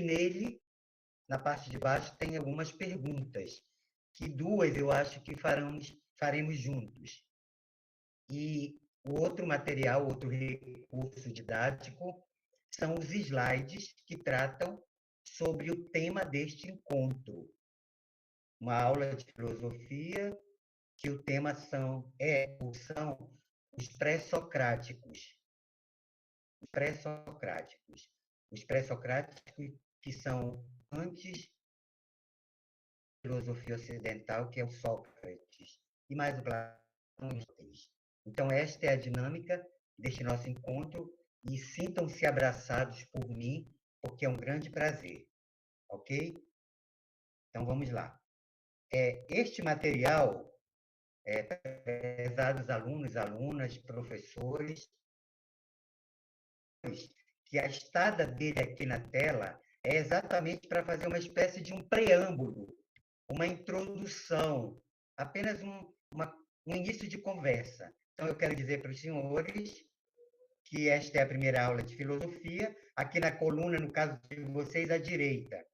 nele, na parte de baixo, tem algumas perguntas, que duas eu acho que faremos juntos. E o outro material, outro recurso didático, são os slides que tratam sobre o tema deste encontro. Uma aula de filosofia que o tema são os pré-socráticos. Os pré-socráticos. Os pré-socráticos que são antes da filosofia ocidental, que é o Sócrates, e mais o Platão. Então, esta é a dinâmica deste nosso encontro, e sintam-se abraçados por mim, porque é um grande prazer. Ok? Então, vamos lá. Este material, prezados alunos, alunas, professores, que a estada dele aqui na tela é exatamente para fazer uma espécie de um preâmbulo, uma introdução, apenas um início de conversa. Então, eu quero dizer para os senhores que esta é a primeira aula de filosofia. Aqui na coluna, no caso de vocês, à direita,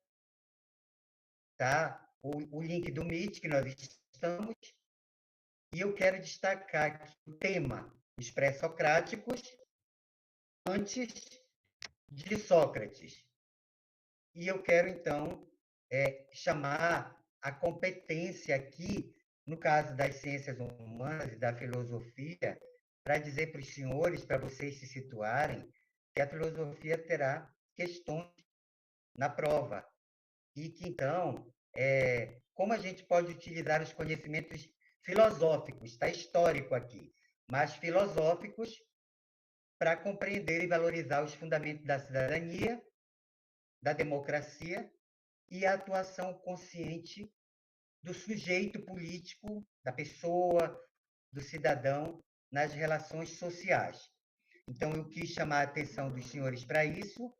tá? O link do Meet, que nós estamos, e eu quero destacar aqui o tema, os pré-socráticos, antes de Sócrates. E eu quero, então, chamar a competência aqui, no caso das ciências humanas e da filosofia, para dizer para os senhores, para vocês se situarem, que a filosofia terá questões na prova. E que, então, como a gente pode utilizar os conhecimentos filosóficos, está histórico aqui, mas filosóficos, para compreender e valorizar os fundamentos da cidadania, da democracia e a atuação consciente do sujeito político, da pessoa, do cidadão, nas relações sociais. Então, eu quis chamar a atenção dos senhores para isso,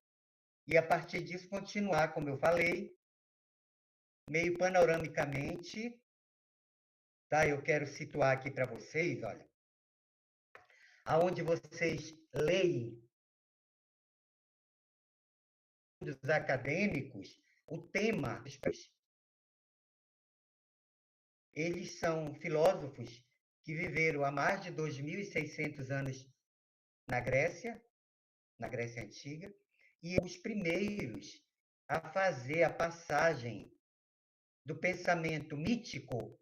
e, a partir disso, continuar, como eu falei, meio panoramicamente, tá? Eu quero situar aqui para vocês, olha, aonde vocês leem dos acadêmicos, o tema, eles são filósofos que viveram há mais de 2.600 anos na Grécia Antiga, e os primeiros a fazer a passagem do pensamento mítico,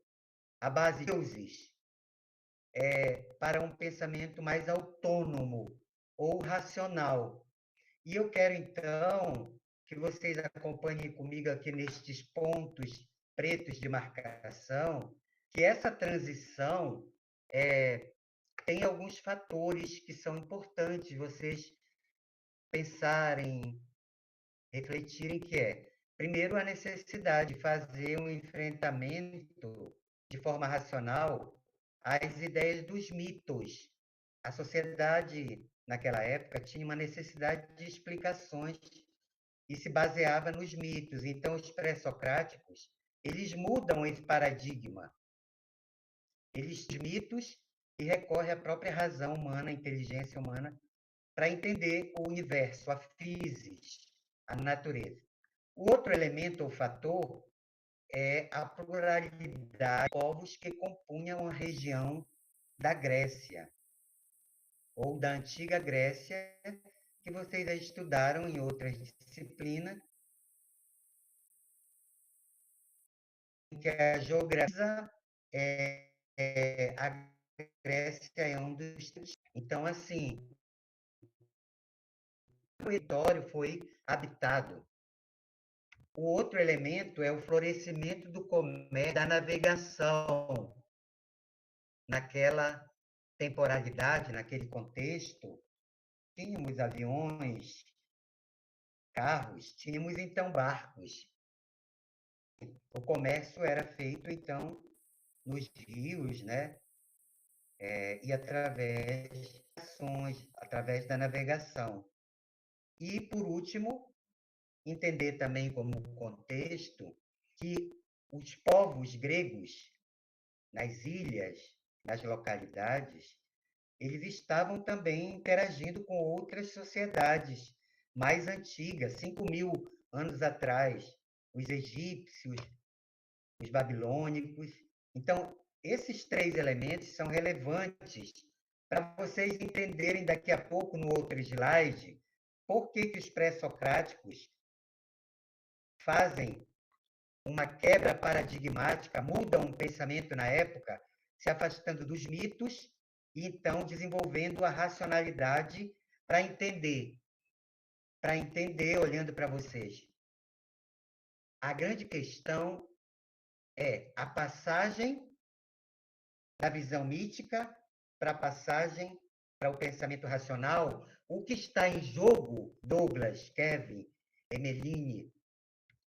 à base de deuses, para um pensamento mais autônomo ou racional. E eu quero, então, que vocês acompanhem comigo aqui nestes pontos pretos de marcação, que essa transição tem alguns fatores que são importantes vocês pensarem, refletirem, que primeiro, a necessidade de fazer um enfrentamento de forma racional às ideias dos mitos. A sociedade, naquela época, tinha uma necessidade de explicações e se baseava nos mitos. Então, os pré-socráticos, eles mudam esse paradigma. Eles mitos e recorrem à própria razão humana, à inteligência humana, para entender o universo, a physis, a natureza. O outro elemento ou fator é a pluralidade de povos que compunham a região da Grécia, ou da antiga Grécia, que vocês já estudaram em outras disciplinas, que a geografia a Grécia é um dos... Então, assim, o território foi habitado. O outro elemento é o florescimento do comércio, da navegação. Naquela temporalidade, naquele contexto, tínhamos aviões, carros, tínhamos, então, barcos. O comércio era feito, então, nos rios, né? E através da navegação. E, por último, entender também como contexto que os povos gregos, nas ilhas, nas localidades, eles estavam também interagindo com outras sociedades mais antigas, 5.000 anos atrás, os egípcios, os babilônicos. Então, esses 3 elementos são relevantes para vocês entenderem daqui a pouco, no outro slide, por que os pré-socráticos fazem uma quebra paradigmática, mudam o pensamento na época, se afastando dos mitos e então desenvolvendo a racionalidade para entender, olhando para vocês. A grande questão é a passagem da visão mítica para a passagem para o pensamento racional. O que está em jogo, Douglas, Kevin, Emeline,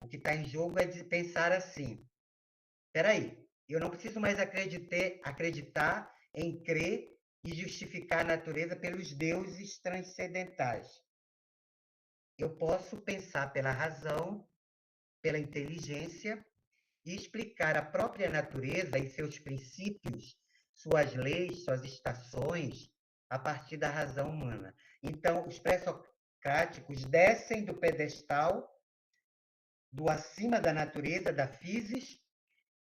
o que está em jogo é de pensar assim: espera aí, eu não preciso mais acreditar em crer e justificar a natureza pelos deuses transcendentais. Eu posso pensar pela razão, pela inteligência e explicar a própria natureza e seus princípios, suas leis, suas estações, a partir da razão humana. Então, os pré-socráticos descem do pedestal do acima da natureza, da physis,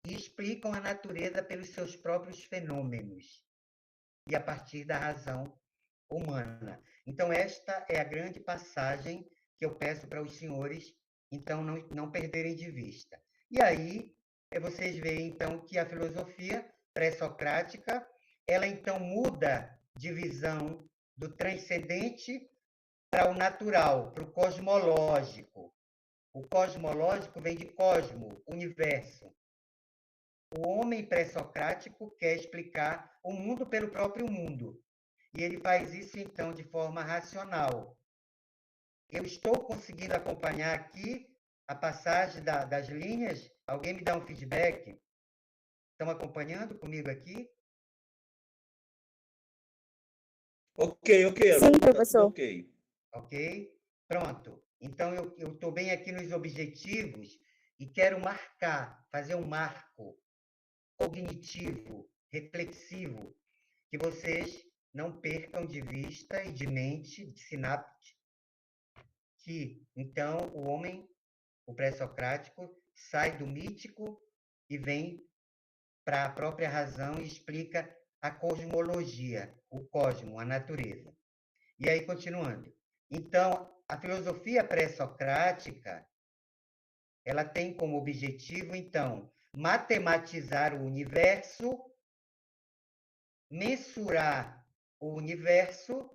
e explicam a natureza pelos seus próprios fenômenos e a partir da razão humana. Então, esta é a grande passagem que eu peço para os senhores, então, não perderem de vista. E aí, vocês veem, então, que a filosofia pré-socrática, ela, então, muda de visão do transcendente para o natural, para o cosmológico. O cosmológico vem de cosmo, universo. O homem pré-socrático quer explicar o mundo pelo próprio mundo. E ele faz isso, então, de forma racional. Eu estou conseguindo acompanhar aqui a passagem das linhas? Alguém me dá um feedback? Estão acompanhando comigo aqui? Ok, Sim, professor. Ok. Ok? Pronto. Então, eu estou bem aqui nos objetivos e quero marcar, fazer um marco cognitivo, reflexivo, que vocês não percam de vista e de mente, de sinapse, que, então, o homem, o pré-socrático, sai do mítico e vem para a própria razão e explica a cosmologia, o cosmo, a natureza. E aí, continuando. Então, a filosofia pré-socrática, ela tem como objetivo, então, matematizar o universo, mensurar o universo,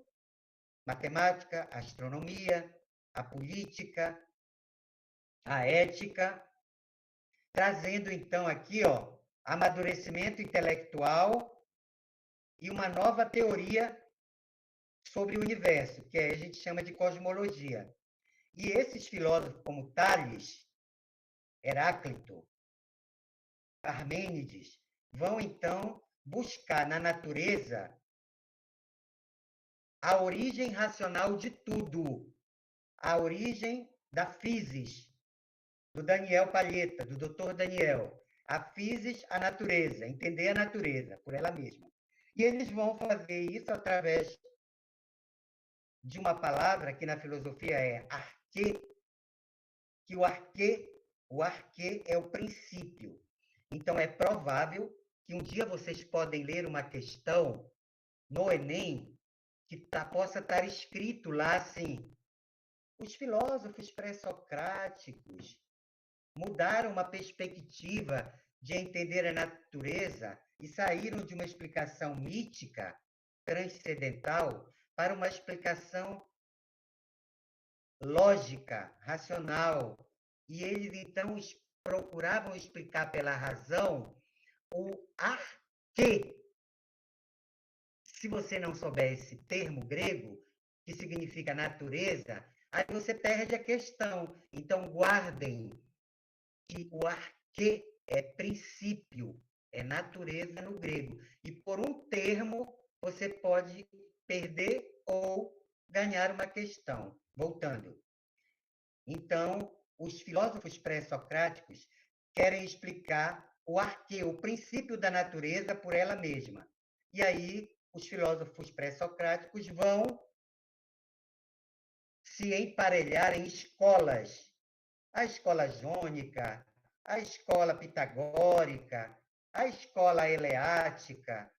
matemática, astronomia, a política, a ética, trazendo, então, aqui, ó, amadurecimento intelectual e uma nova teoria sobre o universo, que a gente chama de cosmologia. E esses filósofos, como Tales, Heráclito, Parmênides, vão, então, buscar na natureza a origem racional de tudo, a origem da physis, do Daniel Palheta, do Dr. Daniel. A physis, a natureza, entender a natureza por ela mesma. E eles vão fazer isso através de uma palavra que na filosofia é arquê, que o arquê é o princípio. Então, é provável que um dia vocês podem ler uma questão no Enem que possa estar escrito lá assim: os filósofos pré-socráticos mudaram uma perspectiva de entender a natureza e saíram de uma explicação mítica, transcendental, para uma explicação lógica, racional. E eles, então, procuravam explicar pela razão o arquê. Se você não souber esse termo grego, que significa natureza, aí você perde a questão. Então, guardem que o arquê é princípio, é natureza no grego. E por um termo, você pode perder ou ganhar uma questão. Voltando. Então, os filósofos pré-socráticos querem explicar o arquê, o princípio da natureza por ela mesma. E aí, os filósofos pré-socráticos vão se emparelhar em escolas a escola jônica, a escola pitagórica, a escola eleática.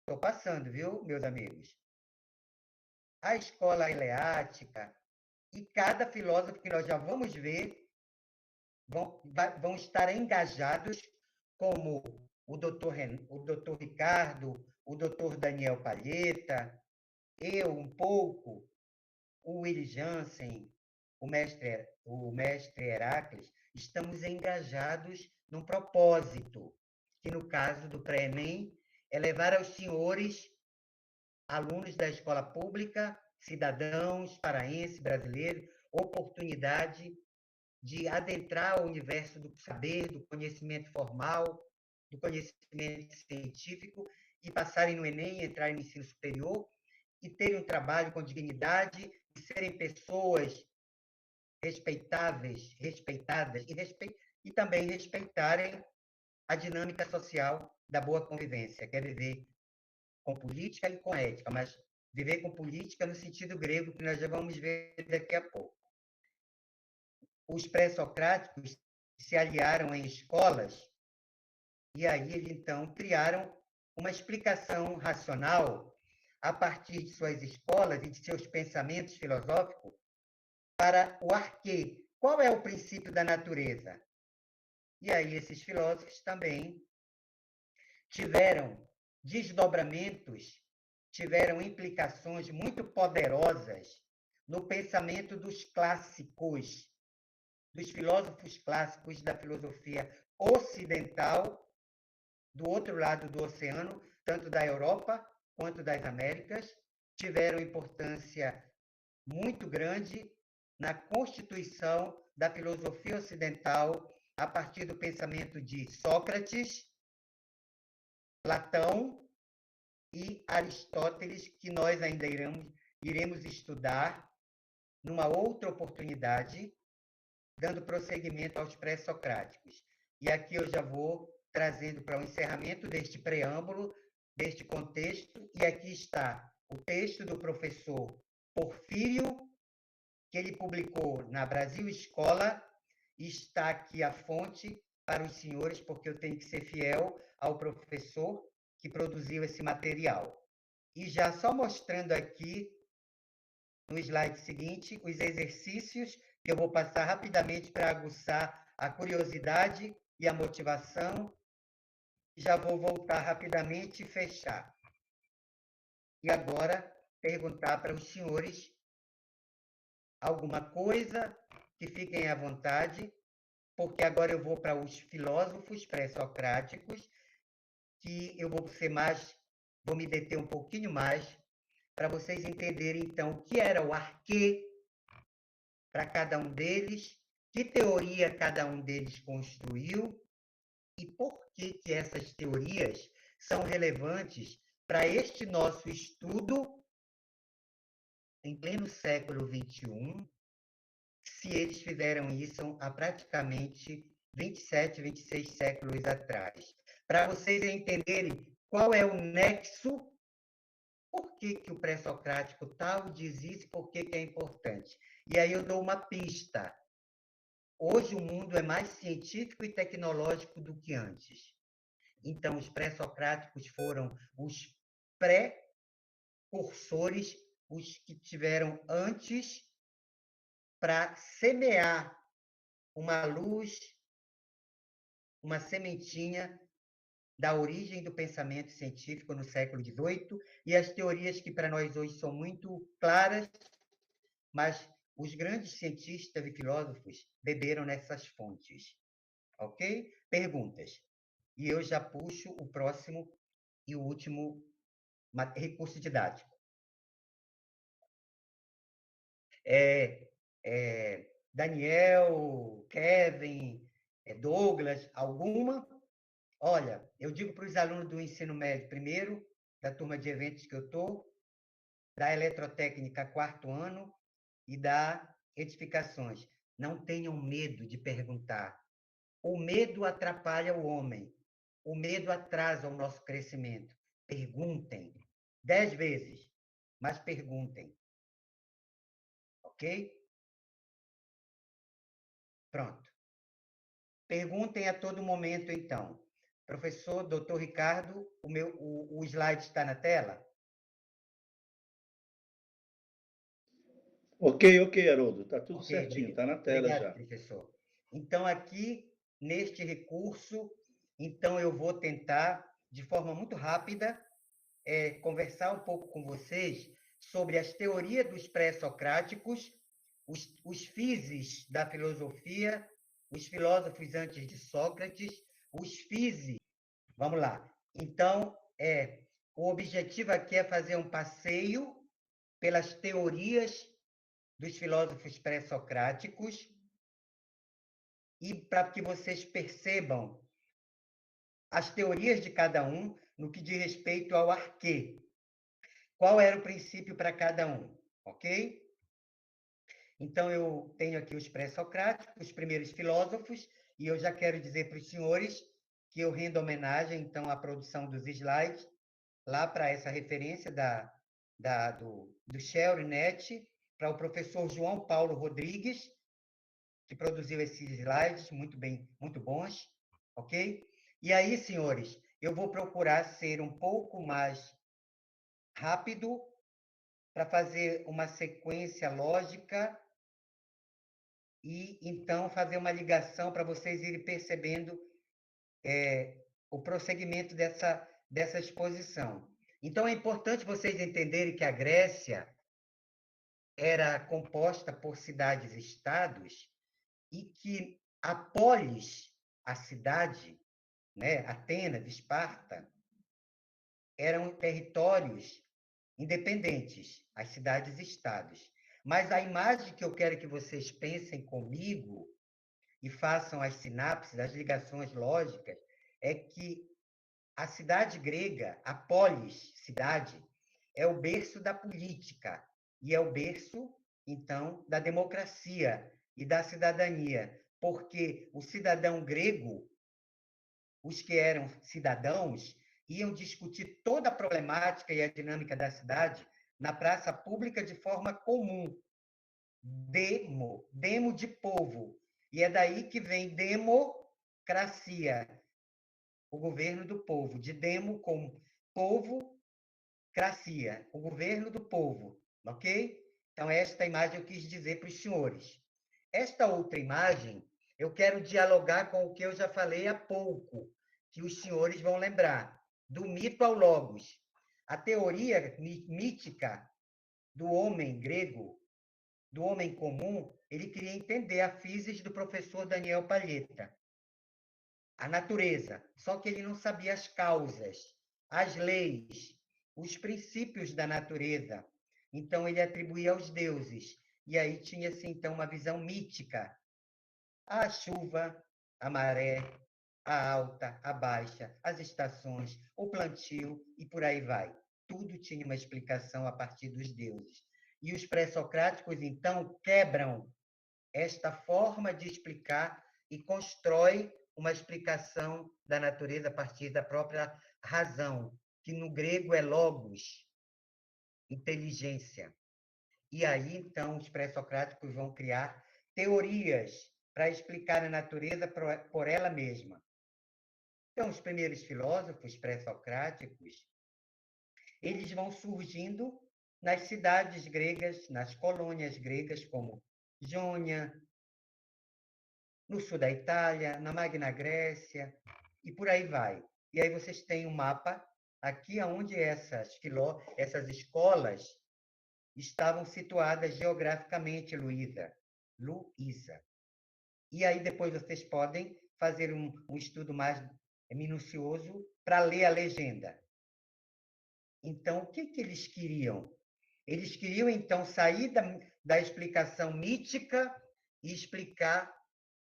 Estou passando, viu, meus amigos? A escola eleática, e cada filósofo que nós já vamos ver vão estar engajados, como o doutor Ricardo, o doutor Daniel Palheta, eu um pouco, o Willy Jansen, o mestre Heracles, estamos engajados num propósito, que no caso do pré-ENEM é levar aos senhores, alunos da escola pública, cidadãos paraenses, brasileiros, oportunidade de adentrar o universo do saber, do conhecimento formal, do conhecimento científico, e passarem no Enem, entrarem no ensino superior, e terem um trabalho com dignidade, e serem pessoas respeitáveis, respeitadas, e também respeitarem a dinâmica social da boa convivência, que é viver com política e com ética, mas viver com política no sentido grego, que nós já vamos ver daqui a pouco. Os pré-socráticos se aliaram em escolas, e aí eles, então, criaram uma explicação racional a partir de suas escolas e de seus pensamentos filosóficos para o arquê. Qual é o princípio da natureza? E aí esses filósofos também tiveram desdobramentos, tiveram implicações muito poderosas no pensamento dos clássicos, dos filósofos clássicos da filosofia ocidental, do outro lado do oceano, tanto da Europa quanto das Américas, tiveram importância muito grande na constituição da filosofia ocidental a partir do pensamento de Sócrates, Platão e Aristóteles, que nós ainda iremos estudar numa outra oportunidade, dando prosseguimento aos pré-socráticos. E aqui eu já vou trazendo para o encerramento deste preâmbulo, deste contexto, e aqui está o texto do professor Porfírio, que ele publicou na Brasil Escola, e está aqui a fonte para os senhores, porque eu tenho que ser fiel ao professor que produziu esse material. E já só mostrando aqui, no slide seguinte, os exercícios, que eu vou passar rapidamente para aguçar a curiosidade e a motivação. Já vou voltar rapidamente e fechar. E agora, perguntar para os senhores alguma coisa, que fiquem à vontade, porque agora eu vou para os filósofos pré-socráticos, que eu vou me deter um pouquinho mais, para vocês entenderem, então, o que era o arquê para cada um deles, que teoria cada um deles construiu, e por que essas teorias são relevantes para este nosso estudo em pleno século XXI, se eles fizeram isso há praticamente 27, 26 séculos atrás. Para vocês entenderem qual é o nexo, por que o pré-socrático tal diz isso, por que é importante. E aí eu dou uma pista. Hoje o mundo é mais científico e tecnológico do que antes. Então, os pré-socráticos foram os pré-cursores, os que tiveram antes para semear uma luz, uma sementinha da origem do pensamento científico no século XVIII, e as teorias que para nós hoje são muito claras, mas os grandes cientistas e filósofos beberam nessas fontes. Ok? Perguntas. E eu já puxo o próximo e o último recurso didático. Daniel, Kevin, Douglas, alguma? Olha, eu digo para os alunos do ensino médio primeiro, da turma de eventos que eu estou, da eletrotécnica quarto ano e da edificações. Não tenham medo de perguntar. O medo atrapalha o homem. O medo atrasa o nosso crescimento. Perguntem. 10 vezes, mas perguntem. Ok? Pronto. Perguntem a todo momento, então. Professor, doutor Ricardo, o slide está na tela? Ok, Haroldo, tá tudo Ok, certinho, tá na tela obrigado, já. professor. Então, aqui, neste recurso, então eu vou tentar, de forma muito rápida, conversar um pouco com vocês sobre as teorias dos pré-socráticos, os physis da filosofia, os filósofos antes de Sócrates, os physi. Vamos lá. Então, o objetivo aqui é fazer um passeio pelas teorias dos filósofos pré-socráticos e para que vocês percebam as teorias de cada um no que diz respeito ao arquê. Qual era o princípio para cada um, ok? Então, eu tenho aqui os pré-socráticos, os primeiros filósofos, e eu já quero dizer para os senhores que eu rendo homenagem, então, à produção dos slides, lá para essa referência do Sherry Net, para o professor João Paulo Rodrigues, que produziu esses slides muito bem, muito bons, ok? E aí, senhores, eu vou procurar ser um pouco mais rápido para fazer uma sequência lógica e, então, fazer uma ligação para vocês irem percebendo o prosseguimento dessa exposição. Então, é importante vocês entenderem que a Grécia era composta por cidades-estados e que a polis, a cidade, né, Atenas, Esparta, eram territórios independentes, as cidades-estados. Mas a imagem que eu quero que vocês pensem comigo e façam as sinapses, as ligações lógicas, é que a cidade grega, a polis, cidade, é o berço da política e é o berço, então, da democracia e da cidadania, porque o cidadão grego, os que eram cidadãos, iam discutir toda a problemática e a dinâmica da cidade na praça pública de forma comum. Demo de povo. E é daí que vem democracia, o governo do povo, de demo com povo, cracia, o governo do povo, ok? Então, esta imagem eu quis dizer para os senhores. Esta outra imagem, eu quero dialogar com o que eu já falei há pouco, que os senhores vão lembrar, do mito ao logos. A teoria mítica do homem grego, do homem comum, ele queria entender a física do professor Daniel Palheta, a natureza, só que ele não sabia as causas, as leis, os princípios da natureza. Então, ele atribuía aos deuses. E aí tinha-se, então, uma visão mítica. A chuva, a maré, a alta, a baixa, as estações, o plantio e por aí vai. Tudo tinha uma explicação a partir dos deuses. E os pré-socráticos, então, quebram esta forma de explicar e constrói uma explicação da natureza a partir da própria razão, que no grego é logos, inteligência. E aí, então, os pré-socráticos vão criar teorias para explicar a natureza por ela mesma. Então, os primeiros filósofos pré-socráticos, eles vão surgindo nas cidades gregas, nas colônias gregas, como Jônia, no sul da Itália, na Magna Grécia, e por aí vai. E aí vocês têm um mapa aqui onde essas escolas estavam situadas geograficamente, Luísa. E aí depois vocês podem fazer um estudo mais minucioso para ler a legenda. Então, o que eles queriam? Eles queriam, então, sair da explicação mítica e explicar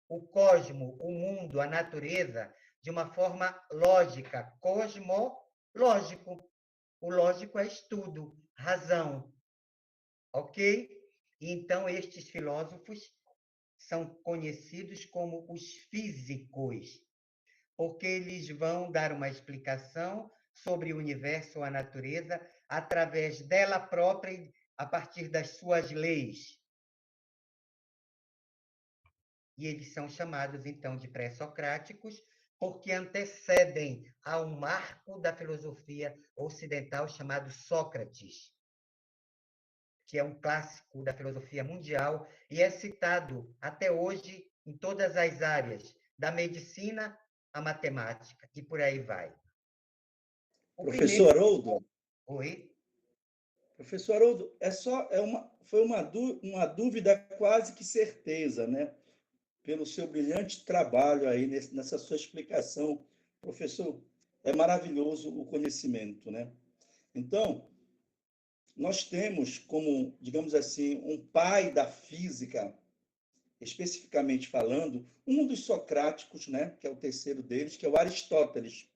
o cosmo, o mundo, a natureza, de uma forma lógica, cosmológico. O lógico é estudo, razão, ok? Então, estes filósofos são conhecidos como os físicos, porque eles vão dar uma explicação sobre o universo ou a natureza através dela própria e a partir das suas leis. e eles são chamados, então, de pré-socráticos, porque antecedem a um marco da filosofia ocidental chamado Sócrates, que é um clássico da filosofia mundial e é citado até hoje em todas as áreas, da medicina à matemática, e por aí vai. O primeiro... Professor Haroldo, Oi? professor Haroldo, foi uma dúvida quase que certeza, né? Pelo seu brilhante trabalho aí nessa sua explicação. Professor, é maravilhoso o conhecimento, né? Então, nós temos como, digamos assim, um pai da física, especificamente falando, um dos socráticos, né, que é o terceiro deles, que é o Aristóteles.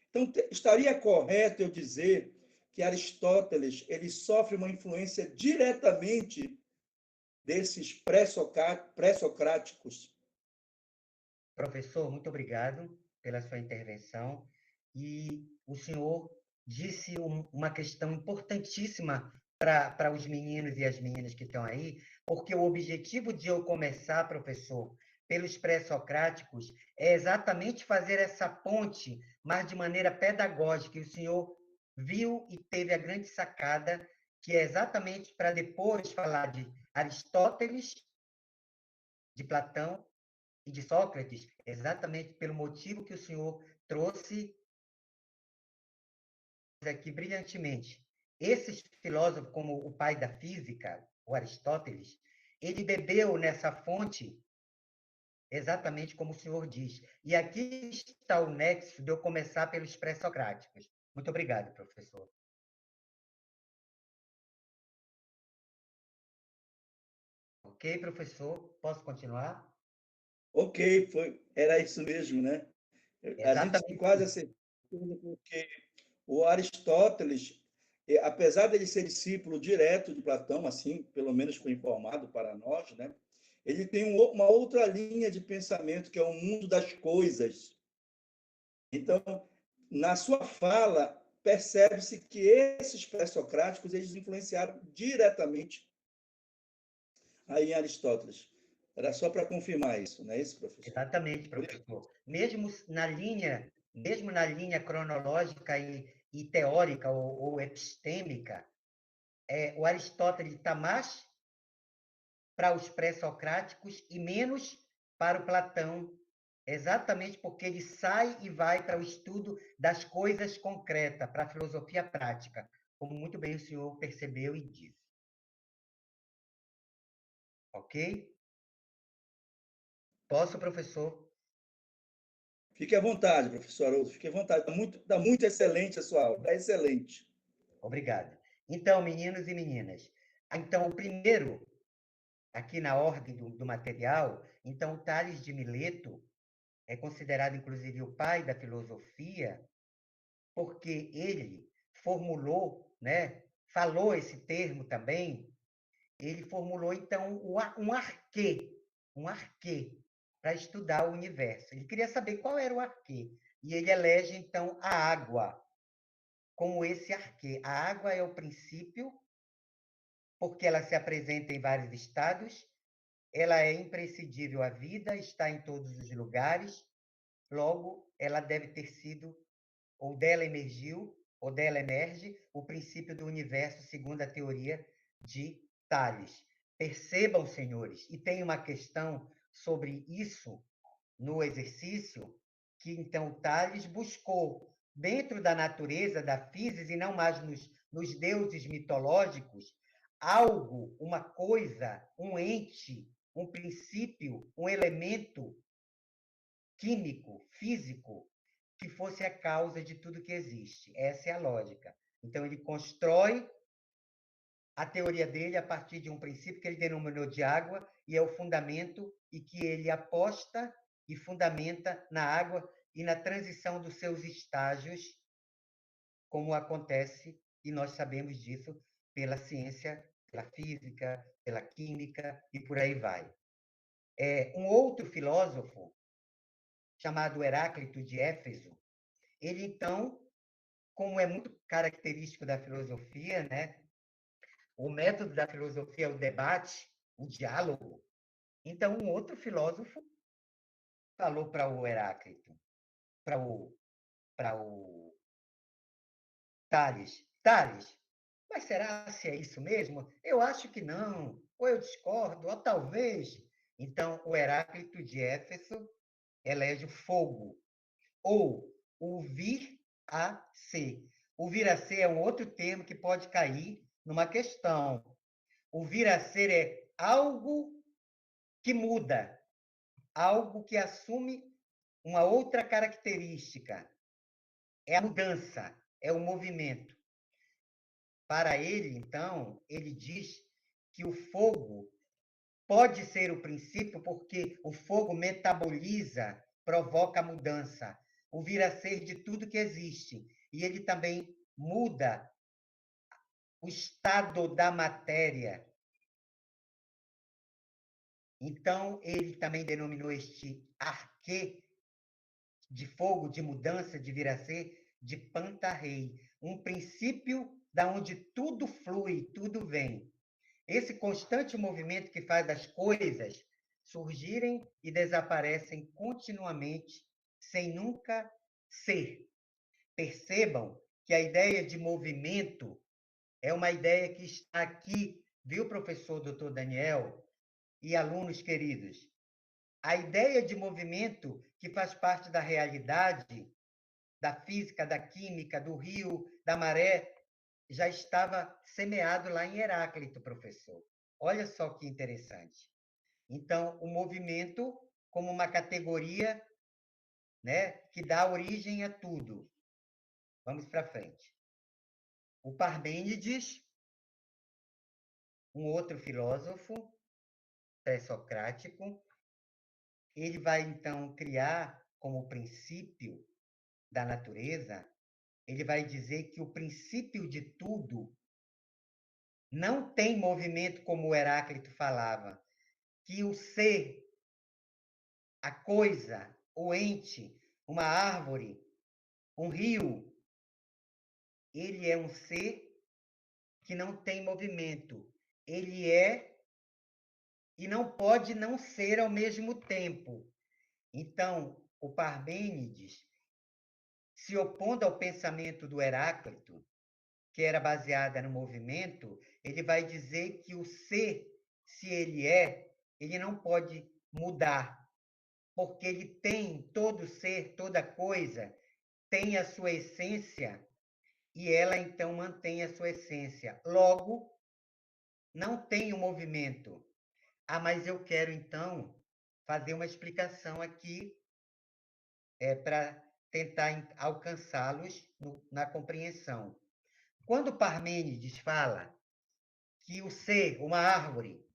Então, estaria correto eu dizer que Aristóteles ele sofre uma influência diretamente desses pré-socráticos. Professor, muito obrigado pela sua intervenção. E o senhor disse uma questão importantíssima para os meninos e as meninas que estão aí, porque o objetivo de eu começar, professor, pelos pré-socráticos, é exatamente fazer essa ponte, mas de maneira pedagógica. E o senhor viu e teve a grande sacada, que é exatamente para depois falar de Aristóteles, de Platão e de Sócrates, exatamente pelo motivo que o senhor trouxe aqui brilhantemente. Esses filósofos, como o pai da física, o Aristóteles, ele bebeu nessa fonte exatamente como o senhor diz. E aqui está o nexo de eu começar pelos pré-socráticos. Muito obrigado, professor. Ok, professor? Posso continuar? Ok, era isso mesmo, né? A gente tem Exatamente quase a isso. certeza, porque o Aristóteles, apesar dele ser discípulo direto de Platão, assim, pelo menos foi informado para nós, né? Ele tem uma outra linha de pensamento, que é o mundo das coisas. Então, na sua fala, percebe-se que esses pré-socráticos eles influenciaram diretamente aí em Aristóteles. Era só para confirmar isso, não é isso, professor? Exatamente, professor. Mesmo na linha cronológica e teórica ou epistêmica, o Aristóteles está mais para os pré-socráticos e menos para o Platão, exatamente porque ele sai e vai para o estudo das coisas concretas, para a filosofia prática, como muito bem o senhor percebeu e disse. Ok? Posso, professor? Fique à vontade, professor Haroldo, fique à vontade. Está muito excelente a sua aula, está excelente. Obrigado. Então, meninos e meninas, então, o primeiro, aqui na ordem do material, então, Tales de Mileto é considerado, inclusive, o pai da filosofia, porque ele formulou, né, falou esse termo também, ele formulou, então, um arquê, para estudar o universo. Ele queria saber qual era o arquê, e ele elege, então, a água como esse arquê. A água é o princípio, porque ela se apresenta em vários estados, ela é imprescindível à vida, está em todos os lugares, logo, ela deve ter sido, ou dela emergiu, ou dela emerge, o princípio do universo, segundo a teoria de Tales. Percebam, senhores, e tem uma questão sobre isso no exercício, que então Tales buscou, dentro da natureza, da física, e não mais nos deuses mitológicos, algo, uma coisa, um ente, um princípio, um elemento químico, físico, que fosse a causa de tudo que existe. Essa é a lógica. Então, ele constrói a teoria dele a partir de um princípio que ele denominou de água, e é o fundamento, e que ele aposta e fundamenta na água e na transição dos seus estágios, como acontece, e nós sabemos disso pela ciência, pela física, pela química, e por aí vai. Um outro filósofo, chamado Heráclito de Éfeso, ele, então, como é muito característico da filosofia, né? O método da filosofia é o debate, o diálogo. Então, um outro filósofo falou para o Heráclito, para o Tales, Tales, mas será se é isso mesmo? Eu acho que não, ou eu discordo, ou talvez. Então, o Heráclito de Éfeso elege o fogo, ou o vir a ser. O vir a ser é um outro termo que pode cair numa questão. O vir a ser é algo que muda, algo que assume uma outra característica. É a mudança, é o movimento. Para ele, então, ele diz que o fogo pode ser o princípio porque o fogo metaboliza, provoca a mudança, o vir a ser de tudo que existe. E ele também muda o estado da matéria. Então, ele também denominou este arquê de fogo, de mudança, de vir a ser, de pantarrei, um princípio da onde tudo flui, tudo vem. Esse constante movimento que faz as coisas surgirem e desaparecem continuamente, sem nunca ser. Percebam que a ideia de movimento é uma ideia que está aqui, viu, professor Dr. Daniel e alunos queridos? A ideia de movimento que faz parte da realidade, da física, da química, do rio, da maré, já estava semeado lá em Heráclito, professor. Olha só que interessante. Então, o movimento como uma categoria, né, que dá origem a tudo. Vamos para frente. O Parmênides, um outro filósofo pré-socrático, ele vai então criar como princípio da natureza, ele vai dizer que o princípio de tudo não tem movimento como o Heráclito falava, que o ser, a coisa, o ente, uma árvore, um rio, ele é um ser que não tem movimento. Ele é e não pode não ser ao mesmo tempo. Então, o Parmênides, se opondo ao pensamento do Heráclito, que era baseada no movimento, ele vai dizer que o ser, se ele não pode mudar, porque ele tem todo ser, toda coisa, tem a sua essência e ela então mantém a sua essência. Logo, não tem o movimento. Ah, mas eu quero então fazer uma explicação aqui para tentar alcançá-los na compreensão. Quando Parmênides fala que o ser, uma árvore,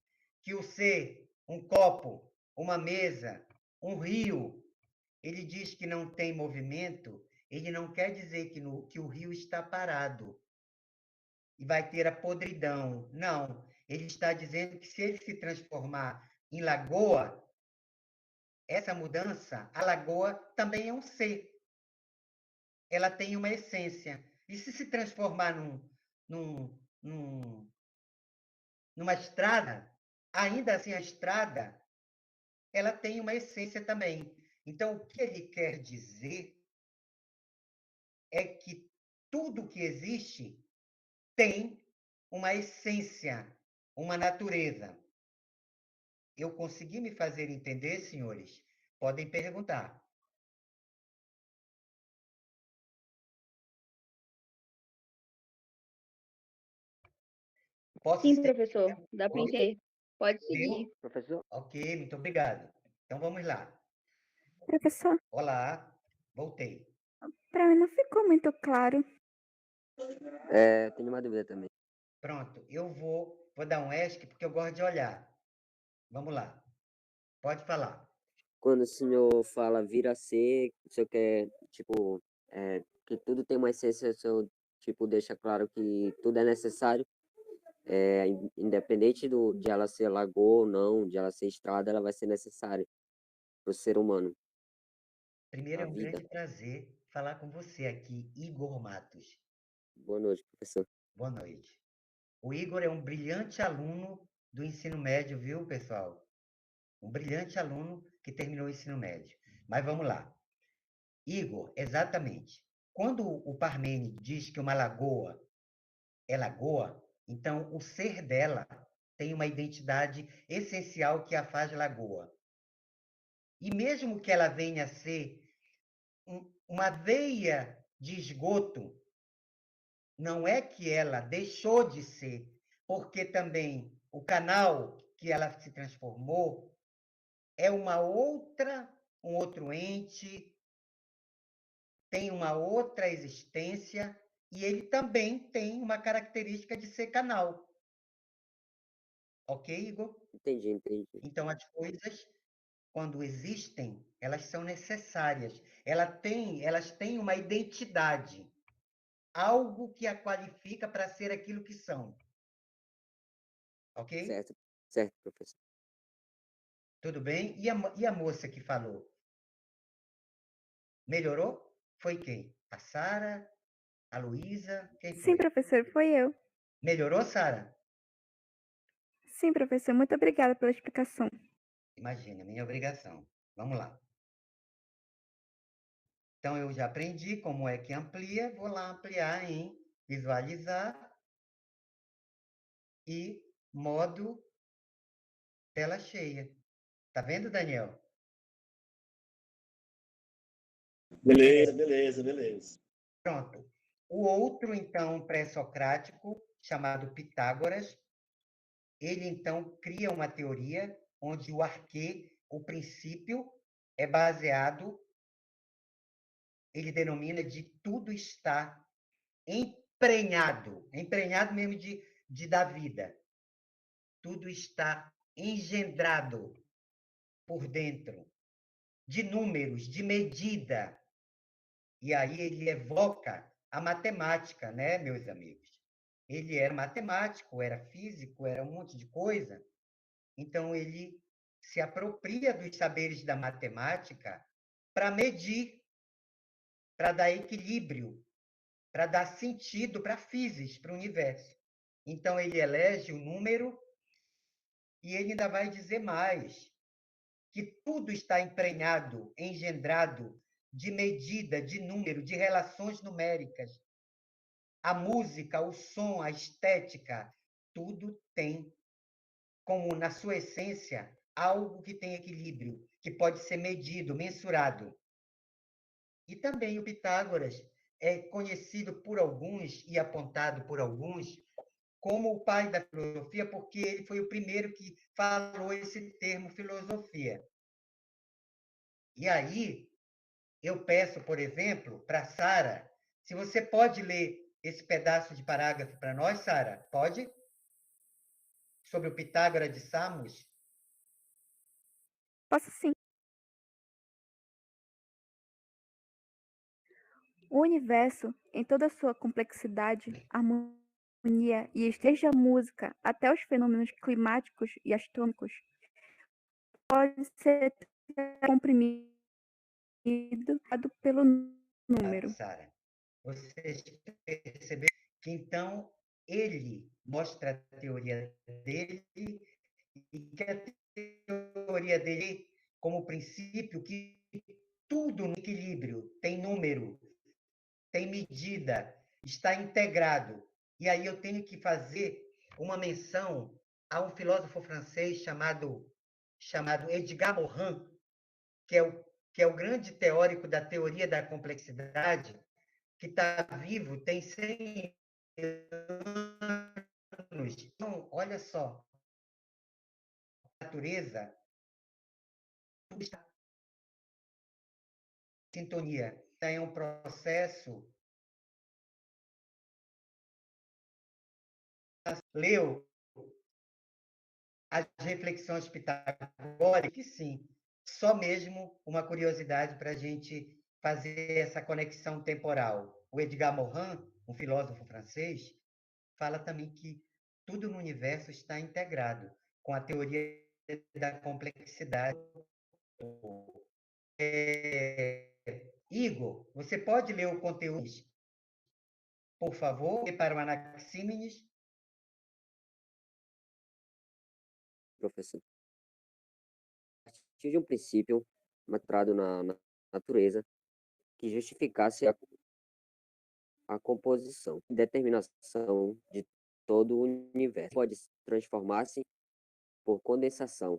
que o ser, um copo, uma mesa, um rio, ele diz que não tem movimento, ele não quer dizer que o rio está parado e vai ter a podridão. Não. Ele está dizendo que se ele se transformar em lagoa, essa mudança, a lagoa também é um ser. Ela tem uma essência. E se transformar num, num, numa estrada, ainda assim a estrada, ela tem uma essência também. Então, o que ele quer dizer é que tudo que existe tem uma essência, uma natureza. Eu consegui me fazer entender, senhores? Podem perguntar. Posso Sim, seguir? professor, dá para entender. Pode seguir. Viu? Professor? Ok, muito obrigado. Então vamos lá. Professor, Olá, voltei. para mim não ficou muito claro. Tenho uma dúvida também. Pronto, eu vou dar um ESC porque eu gosto de olhar. Vamos lá. Pode falar. Quando o senhor fala vir a ser, o senhor quer, tipo, que tudo tem uma essência, o senhor, tipo, deixa claro que tudo é necessário, independente de ela ser lagoa ou não, de ela ser estrada, ela vai ser necessária para o ser humano, Primeiro, a é um vida. grande prazer falar com você aqui, Igor Matos. Boa noite, professor. Boa noite. O Igor é um brilhante aluno do ensino médio, viu, pessoal? Um brilhante aluno que terminou o ensino médio. Mas vamos lá. Igor, exatamente. Quando o Parmênides diz que uma lagoa é lagoa, então o ser dela tem uma identidade essencial que a faz lagoa. E mesmo que ela venha a ser uma veia de esgoto, não é que ela deixou de ser, porque também o canal que ela se transformou é um outro ente, tem uma outra existência, e ele também tem uma característica de ser canal. Ok, Igor? Entendi. Então, as coisas, quando existem, elas são necessárias. Elas têm uma identidade, algo que a qualifica para ser aquilo que são. Ok? Certo, professor. Tudo bem? E a moça que falou? Melhorou? Foi quem? A Sara? A Luísa? Quem Sim, foi? professor, foi eu. Melhorou, Sara? Sim, professor, muito obrigada pela explicação. Imagina, minha obrigação. Vamos lá. Então, eu já aprendi como é que amplia, vou lá ampliar em visualizar e modo tela cheia. Tá vendo, Daniel? Beleza. Pronto. O outro, então, pré-socrático, chamado Pitágoras, ele, então, cria uma teoria onde o arquê, o princípio, é baseado, ele denomina de tudo está emprenhado mesmo da vida. Tudo está engendrado por dentro, de números, de medida. E aí ele evoca a matemática, né, meus amigos? Ele era matemático, era físico, era um monte de coisa. Então, ele se apropria dos saberes da matemática para medir, para dar equilíbrio, para dar sentido para a física, para o universo. Então, ele elege o número e ele ainda vai dizer mais, que tudo está emprenhado, engendrado de medida, de número, de relações numéricas. A música, o som, a estética, tudo tem como, na sua essência, algo que tem equilíbrio, que pode ser medido, mensurado. E também o Pitágoras é conhecido por alguns e apontado por alguns como o pai da filosofia, porque ele foi o primeiro que falou esse termo filosofia. E aí, eu peço, por exemplo, para Sara, se você pode ler esse pedaço de parágrafo para nós, Sara? Pode? Sobre o Pitágoras de Samos? Posso sim. O universo, em toda a sua complexidade, harmonia e desde a música até os fenômenos climáticos e astronômicos, pode ser comprimido pelo número. Sara, vocês perceberam que, então, ele mostra a teoria dele e que a teoria dele, como princípio, que tudo no equilíbrio, tem número, tem medida, está integrado. E aí eu tenho que fazer uma menção a um filósofo francês chamado Edgar Morin, que é o grande teórico da teoria da complexidade, que está vivo, tem 100 anos. Então, olha só, a natureza está em sintonia. É um processo. Leu as reflexões pitagóricas, que sim, só mesmo uma curiosidade para a gente fazer essa conexão temporal. O Edgar Morin, um filósofo francês, fala também que tudo no universo está integrado com a teoria da complexidade. Igor, você pode ler o conteúdo, por favor, para o Anaxímenes? Professor. A partir de um princípio, encontrado na natureza que justificasse a composição e determinação de todo o universo. Pode transformar-se por condensação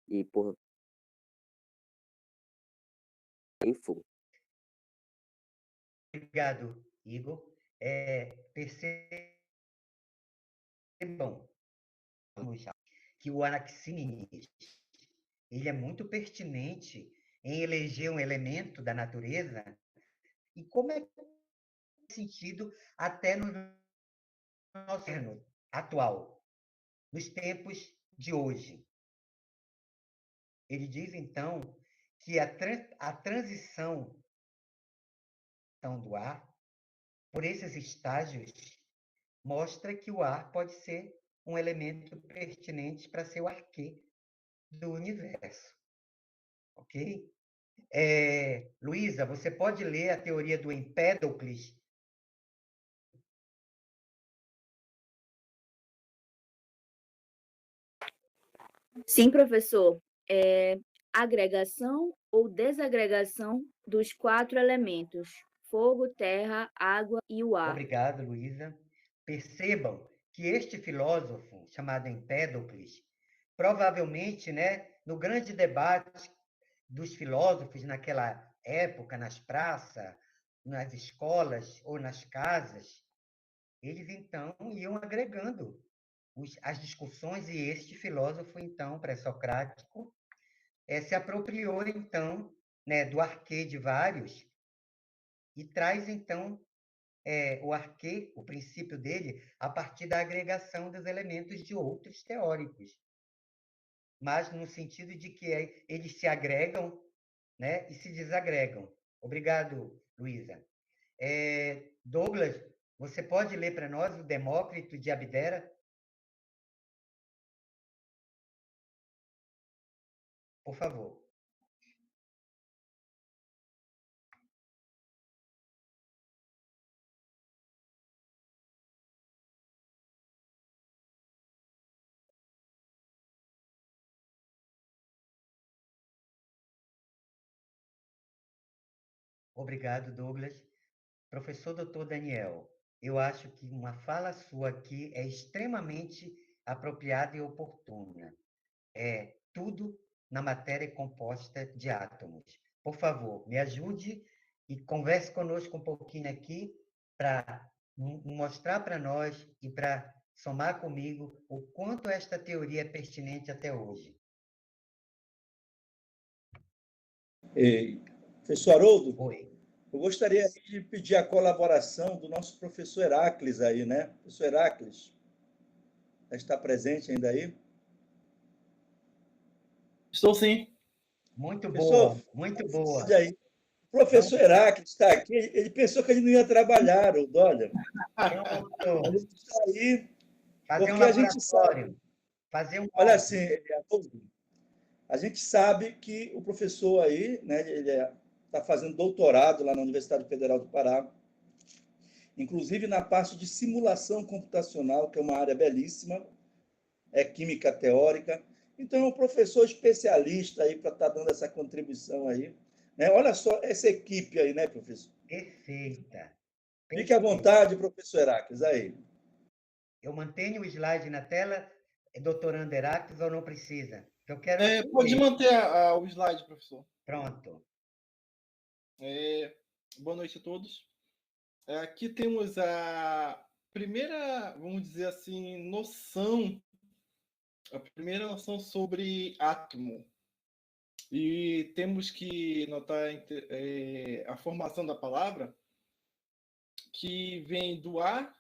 e por info. Obrigado, Igor. Percebam que o Anaximenes ele é muito pertinente em eleger um elemento da natureza e como é que faz sentido até no nosso ano atual, nos tempos de hoje. Ele diz, então, que a transição do ar por esses estágios mostra que o ar pode ser um elemento pertinente para ser o arquê do universo. Ok? Luísa, você pode ler a teoria do Empédocles? Sim, professor. Agregação ou desagregação dos 4 elementos: fogo, terra, água e o ar. Obrigado, Luísa. Percebam que este filósofo, chamado Empédocles, provavelmente, né, no grande debate dos filósofos naquela época, nas praças, nas escolas ou nas casas, eles então iam agregando as discussões e este filósofo, então, pré-socrático, se apropriou, então, né, do arquê de vários e traz, então, o arquê, o princípio dele, a partir da agregação dos elementos de outros teóricos, mas no sentido de que eles se agregam, né, e se desagregam. Obrigado, Luísa. Douglas, você pode ler para nós o Demócrito de Abdera? Por favor. Obrigado, Douglas. Professor Dr. Daniel, eu acho que uma fala sua aqui é extremamente apropriada e oportuna. Tudo na matéria é composta de átomos. Por favor, me ajude e converse conosco um pouquinho aqui para mostrar para nós e para somar comigo o quanto esta teoria é pertinente até hoje. Professor Haroldo, Oi. eu gostaria de pedir a colaboração do nosso professor Heracles aí, né? Professor Heracles, está presente ainda aí? Estou sim. Muito Professor, boa, muito boa. aí. O professor Heracles está aqui, ele pensou que ele não ia trabalhar, olha. Pronto. A gente está aí Fazer um porque a gente sabe. laboratório. Fazer um. Olha assim, a gente sabe que o professor aí, né, ele está fazendo doutorado lá na Universidade Federal do Pará, inclusive na parte de simulação computacional, que é uma área belíssima, é química teórica. Então, é um professor especialista aí para estar dando essa contribuição aí. Né? Olha só essa equipe aí, né, professor? Perfeita. Fique à vontade, professor Heracles, aí. Eu mantenho o slide na tela, doutorando Heracles, ou não precisa? Eu quero Pode aprender. manter o slide, professor. Pronto. Boa noite a todos. Aqui temos a primeira, vamos dizer assim, a primeira noção sobre átomo. E temos que notar a formação da palavra, que vem do ar,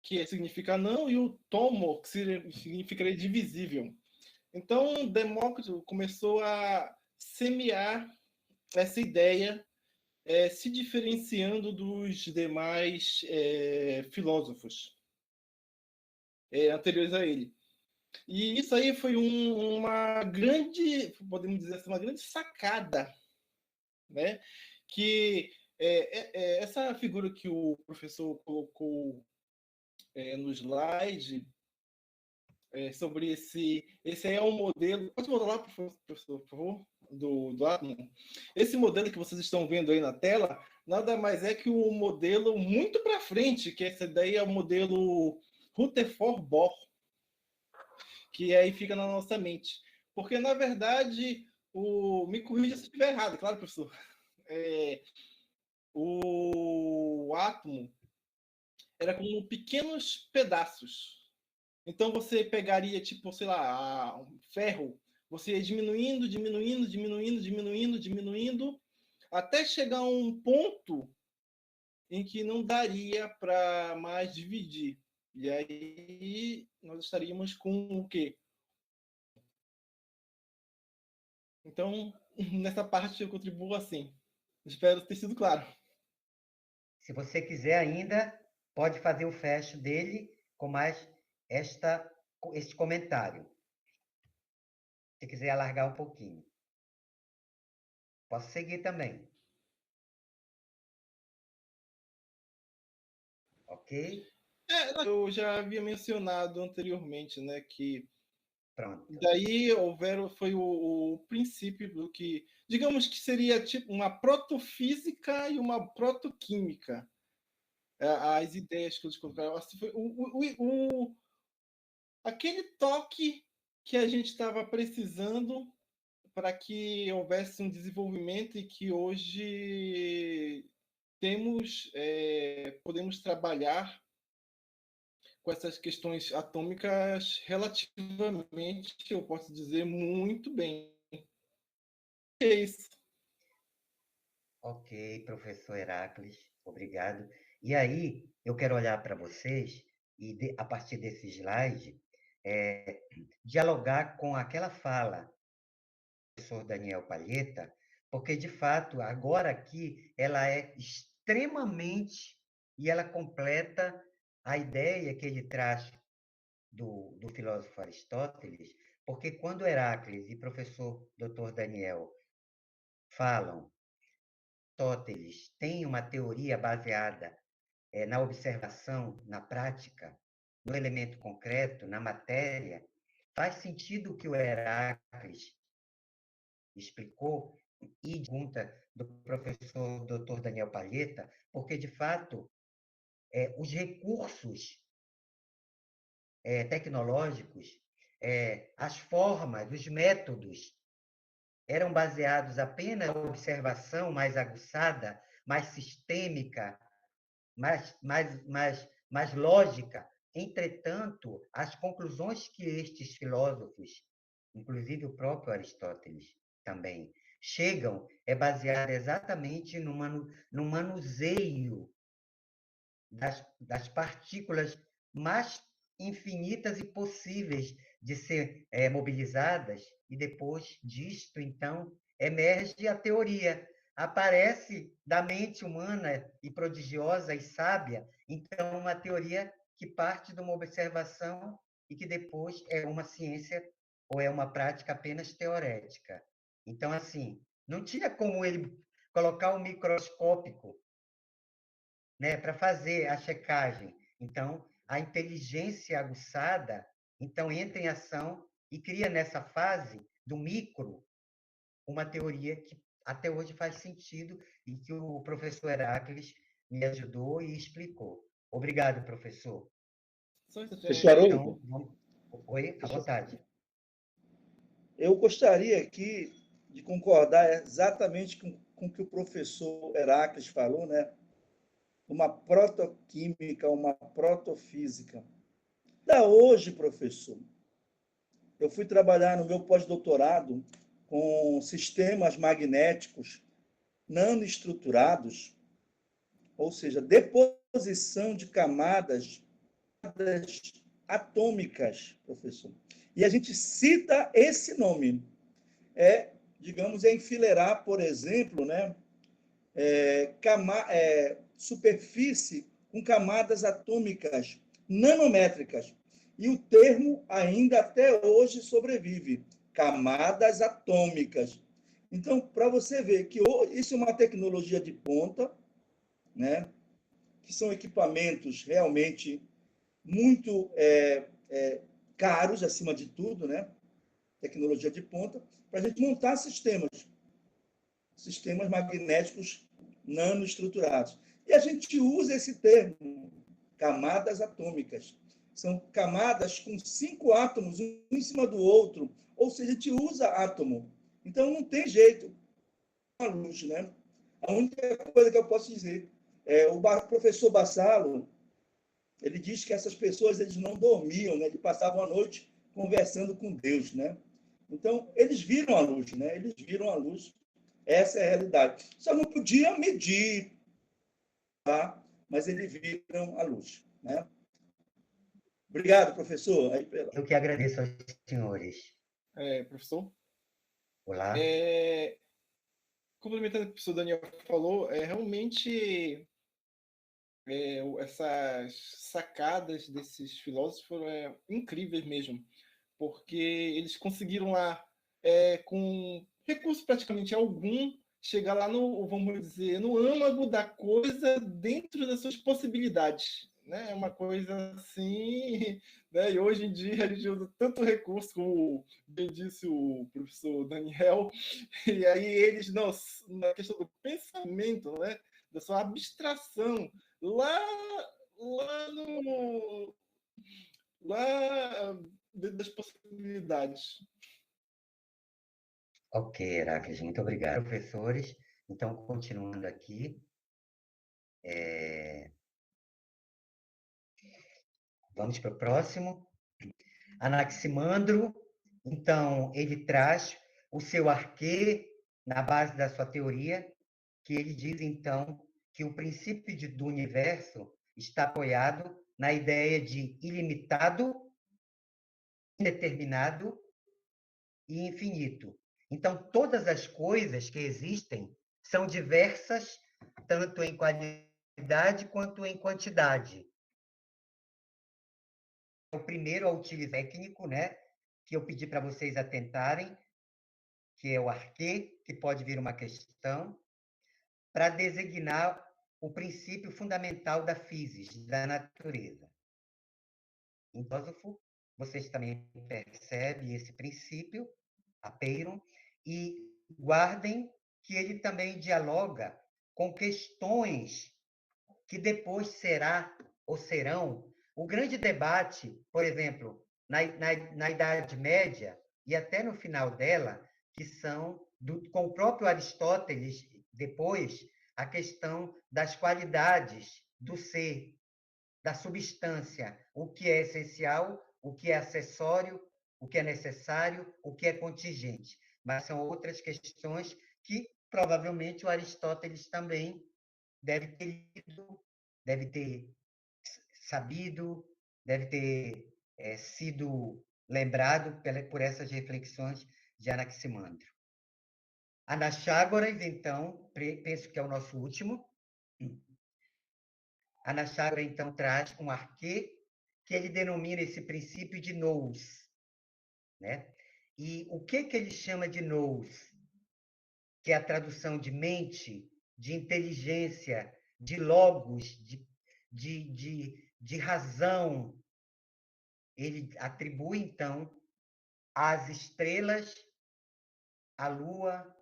que significa não, e o tomo, que significaria divisível. Então, Demócrito começou a semear essa ideia, se diferenciando dos demais filósofos anteriores a ele. E isso aí foi uma grande, podemos dizer assim, uma grande sacada, né? Que essa figura que o professor colocou no slide, sobre esse aí é um modelo. Pode voltar lá, professor, por favor, do átomo. Esse modelo que vocês estão vendo aí na tela nada mais é que um modelo muito para frente, que esse daí é o modelo Rutherford-Bohr, que aí fica na nossa mente. Porque, na verdade, me corrija se estiver errado, claro, professor. O átomo era como pequenos pedaços. Então, você pegaria, tipo, sei lá, um ferro, você ia diminuindo, até chegar a um ponto em que não daria para mais dividir. E aí, nós estaríamos com o quê? Então, nessa parte eu contribuo assim. Espero ter sido claro. Se você quiser ainda, pode fazer o fecho dele com mais este comentário. Se quiser alargar um pouquinho. Posso seguir também. Ok? Eu já havia mencionado anteriormente, né, que Pronto. daí foi o princípio do que, digamos que seria tipo uma protofísica e uma protoquímica. As ideias que eles colocaram. Assim, foi aquele toque que a gente estava precisando para que houvesse um desenvolvimento e que hoje podemos trabalhar com essas questões atômicas relativamente, eu posso dizer, muito bem. É isso. Ok, professor Heracles, obrigado. E aí, eu quero olhar para vocês e, a partir desse slide, dialogar com aquela fala do professor Daniel Palheta, porque, de fato, agora aqui, ela é extremamente, e ela completa a ideia que ele traz do filósofo Aristóteles, porque quando Heracles e professor Dr. Daniel falam, Aristóteles tem uma teoria baseada na observação, na prática, no elemento concreto, na matéria, faz sentido o que o Heracles explicou e pergunta do professor Dr. Daniel Palheta, porque, de fato, os recursos tecnológicos, as formas, os métodos eram baseados apenas na observação mais aguçada, mais sistêmica, mais lógica. Entretanto, as conclusões que estes filósofos, inclusive o próprio Aristóteles também, chegam é baseada exatamente no manuseio das partículas mais infinitas e possíveis de ser mobilizadas, e depois disto, então, emerge a teoria. Aparece da mente humana e prodigiosa e sábia, então, uma teoria que parte de uma observação e que depois é uma ciência ou é uma prática apenas teorética. Então, assim, não tinha como ele colocar o microscópico, né, para fazer a checagem. Então, a inteligência aguçada, então, entra em ação e cria nessa fase do micro uma teoria que até hoje faz sentido e que o professor Heracles me ajudou e explicou. Obrigado, professor. Professor Haroldo, Então, oi, à vontade. Eu gostaria aqui de concordar exatamente com o que o professor Heracles falou, né? Uma protoquímica, uma protofísica. Da hoje, professor, eu fui trabalhar no meu pós-doutorado com sistemas magnéticos nanoestruturados, ou seja, deposição de camadas atômicas, professor. E a gente cita esse nome. Digamos, enfileirar, por exemplo, né, superfície com camadas atômicas nanométricas. E o termo ainda até hoje sobrevive, camadas atômicas. Então, para você ver que isso é uma tecnologia de ponta, né, que são equipamentos realmente muito caros, acima de tudo, né? Tecnologia de ponta, para a gente montar sistemas magnéticos nanoestruturados. E a gente usa esse termo, camadas atômicas. São camadas com 5 átomos, um em cima do outro. Ou seja, a gente usa átomo. Então, não tem jeito com a luz, né? A única coisa que eu posso dizer é o professor Bassalo, ele diz que essas pessoas eles não dormiam, né? Eles passavam a noite conversando com Deus, né? Então, eles viram a luz, né? Eles viram a luz. Essa é a realidade. Só não podia medir, tá? Mas eles viram a luz, né? Obrigado, professor. Aí, Eu que agradeço aos senhores. Professor, Olá. complementando o que o professor Daniel falou, realmente essas sacadas desses filósofos foram incríveis mesmo, porque eles conseguiram lá, com recurso praticamente algum, chegar lá no, vamos dizer, no âmago da coisa dentro das suas possibilidades. Né? É uma coisa assim, né? E hoje em dia a gente usa tanto recurso, como bem disse o professor Daniel, e aí eles, na questão do pensamento, né? Da sua abstração, lá, lá lá dentro das possibilidades. Ok, Heracles, muito obrigado. Professores, então, continuando aqui, vamos para o próximo. Anaximandro, então, ele traz o seu arquê na base da sua teoria, que ele diz, então, que o princípio do universo está apoiado na ideia de ilimitado, indeterminado e infinito. Então, todas as coisas que existem são diversas, tanto em qualidade quanto em quantidade. O primeiro é o utilizar técnico, né, que eu pedi para vocês atentarem, que é o arquê, que pode vir uma questão, para designar o princípio fundamental da physis, da natureza. Em filósofo, vocês também percebem esse princípio, apeiram, e guardem que ele também dialoga com questões que depois será ou serão o grande debate, por exemplo, na Idade Média e até no final dela, que são, com o próprio Aristóteles, depois, a questão das qualidades do ser, da substância, o que é essencial, o que é acessório, o que é necessário, o que é contingente. Mas são outras questões que provavelmente o Aristóteles também deve ter lido, deve ter sabido, deve ter sido lembrado por essas reflexões de Anaximandro. Anaxágoras, então, penso que é o nosso último. Anaxágoras, então, traz um arquê que ele denomina esse princípio de nous. Né? E o que ele chama de nous? Que é a tradução de mente, de inteligência, de logos, de razão. Ele atribui, então, às estrelas, à lua,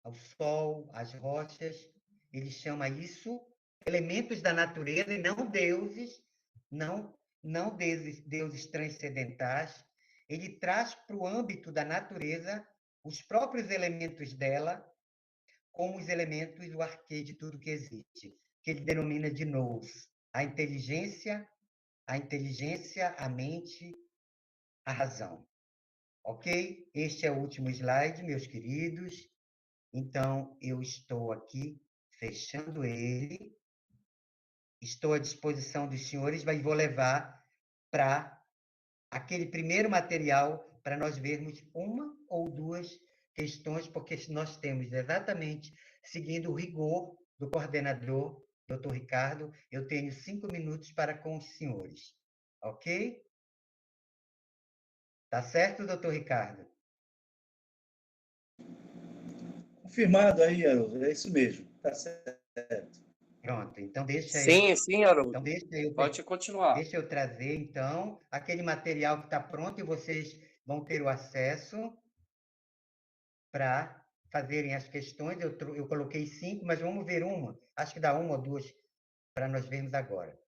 ao sol, às rochas. Ele chama isso elementos da natureza e não deuses, não deuses transcendentais. Ele traz para o âmbito da natureza os próprios elementos dela, como os elementos do arquê de tudo que existe, que ele denomina de nous. A inteligência, a mente, a razão. Ok? Este é o último slide, meus queridos. Então, eu estou aqui fechando ele. Estou à disposição dos senhores, mas vou levar para aquele primeiro material para nós vermos uma ou duas questões, porque nós temos exatamente, seguindo o rigor do coordenador, Dr. Ricardo, eu tenho 5 minutos para com os senhores. Ok? Tá certo, doutor Ricardo? confirmado aí, Haroldo. É isso mesmo. Tá certo. Pronto, então deixa eu, Sim, sim, Haroldo. então Pode continuar. deixa eu trazer, então, aquele material que está pronto e vocês vão ter o acesso para fazerem as questões. Eu coloquei 5, mas vamos ver uma. Acho que dá uma ou duas para nós vermos agora.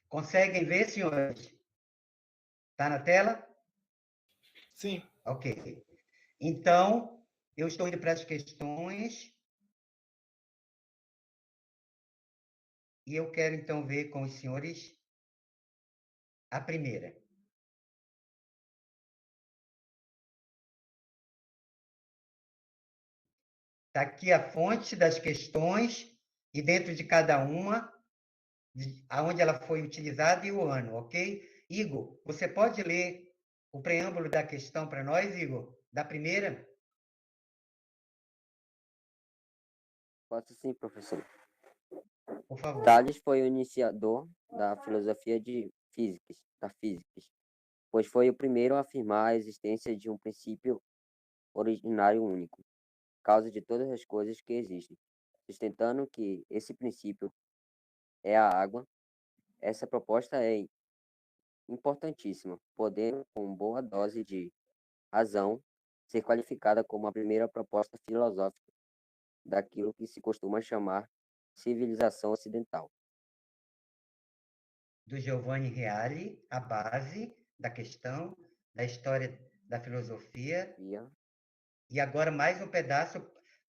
Conseguem ver, senhores? Está na tela? Sim. Ok. Então, eu estou indo para as questões. E eu quero, então, ver com os senhores a primeira. Está aqui a fonte das questões e dentro de cada uma, aonde ela foi utilizada e o ano, ok? Igor, você pode ler o preâmbulo da questão para nós, Igor? Da primeira? Posso sim, professor. Por favor. Tales foi o iniciador da filosofia da física, pois foi o primeiro a afirmar a existência de um princípio originário único, causa de todas as coisas que existem, sustentando que esse princípio é a água. Essa proposta é importantíssima, podendo, com boa dose de razão, ser qualificada como a primeira proposta filosófica daquilo que se costuma chamar civilização ocidental. Do Giovanni Reale, a base da questão, da história da filosofia. E agora mais um pedaço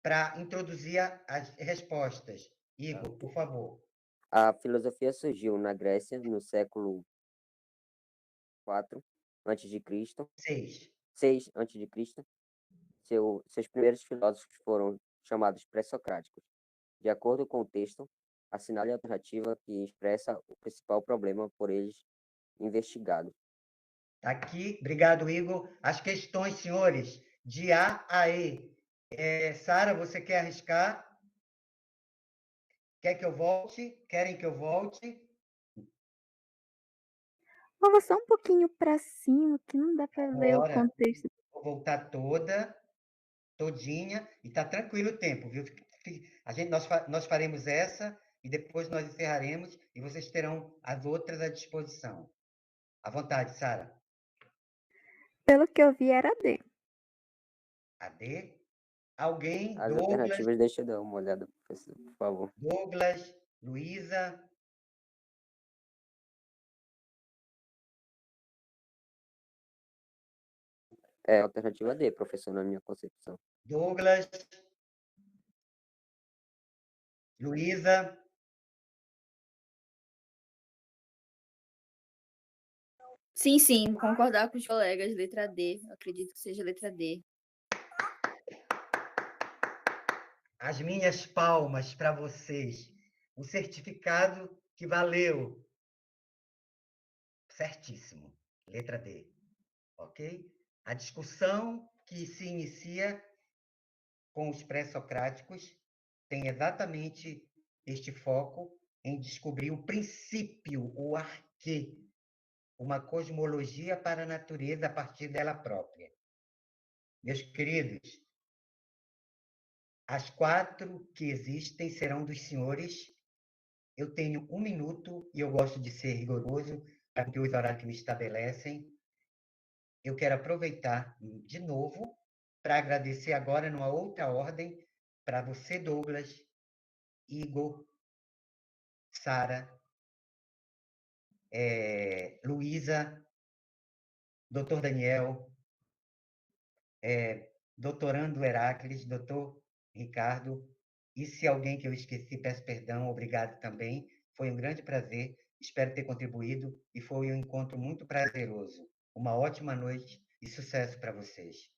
para introduzir as respostas. Igor, por favor. A filosofia surgiu na Grécia no século 4 a.C., 6 a.C. Seus primeiros filósofos foram chamados pré-socráticos. De acordo com o texto, assinale a alternativa que expressa o principal problema por eles investigado. Aqui, obrigado, Igor. As questões, senhores, de A a E. Sara, você quer arriscar? Quer que eu volte? Querem que eu volte? Vou só um pouquinho para cima, que não dá para ver o contexto. Vou voltar todinha, e está tranquilo o tempo, viu? Nós faremos essa e depois nós encerraremos e vocês terão as outras à disposição. À vontade, Sara. Pelo que eu vi, era D. A D? Alguém? As Douglas? alternativas, deixa eu dar uma olhada, professor, por favor. Douglas, Luísa? É a alternativa D, professor, na minha concepção. Douglas? Luísa? Sim, sim, concordar com os colegas, letra D. Eu acredito que seja letra D. As minhas palmas para vocês. O certificado que valeu. Certíssimo. Letra D. Ok? A discussão que se inicia com os pré-socráticos tem exatamente este foco em descobrir o princípio, o arquê, uma cosmologia para a natureza a partir dela própria. Meus queridos, as 4 que existem serão dos senhores. Eu tenho 1 minuto e eu gosto de ser rigoroso para os horários que me estabelecem. Eu quero aproveitar de novo para agradecer agora, numa outra ordem, para você, Douglas, Igor, Sara, Luísa, doutor Daniel, doutorando Heracles, doutor Ricardo, e se alguém que eu esqueci, peço perdão, obrigado também. Foi um grande prazer, espero ter contribuído e foi um encontro muito prazeroso. Uma ótima noite e sucesso para vocês.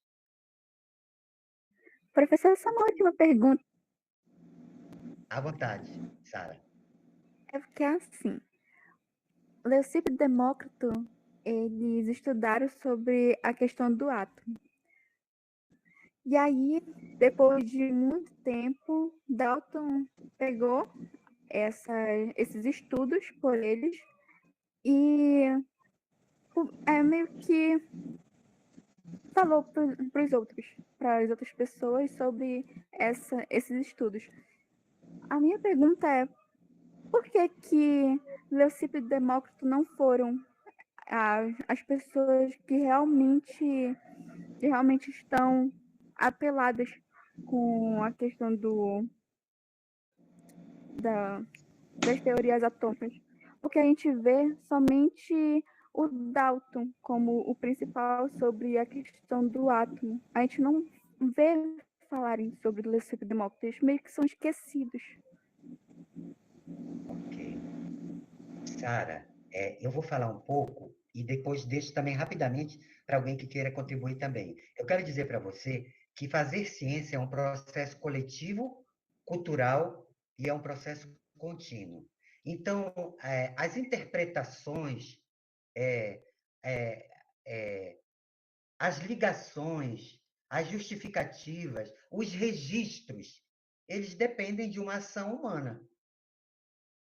Professor, só uma última pergunta. À vontade, Sara. É porque, assim, Leucipo e Demócrito, eles estudaram sobre a questão do átomo. E aí, depois de muito tempo, Dalton pegou esses estudos por eles e meio que falou para as outras pessoas sobre esses estudos. A minha pergunta é, por que Leucipo e Demócrito não foram as pessoas que realmente estão apeladas com a questão das teorias atômicas? Porque a gente vê somente o Dalton como o principal sobre a questão do átomo. A gente não vê falarem sobre Leucipo e Demócrito, eles meio que são esquecidos. Ok. Sara, eu vou falar um pouco e depois deixo também rapidamente para alguém que queira contribuir também. Eu quero dizer para você que fazer ciência é um processo coletivo, cultural e é um processo contínuo. Então, as interpretações, as ligações, as justificativas, os registros, eles dependem de uma ação humana.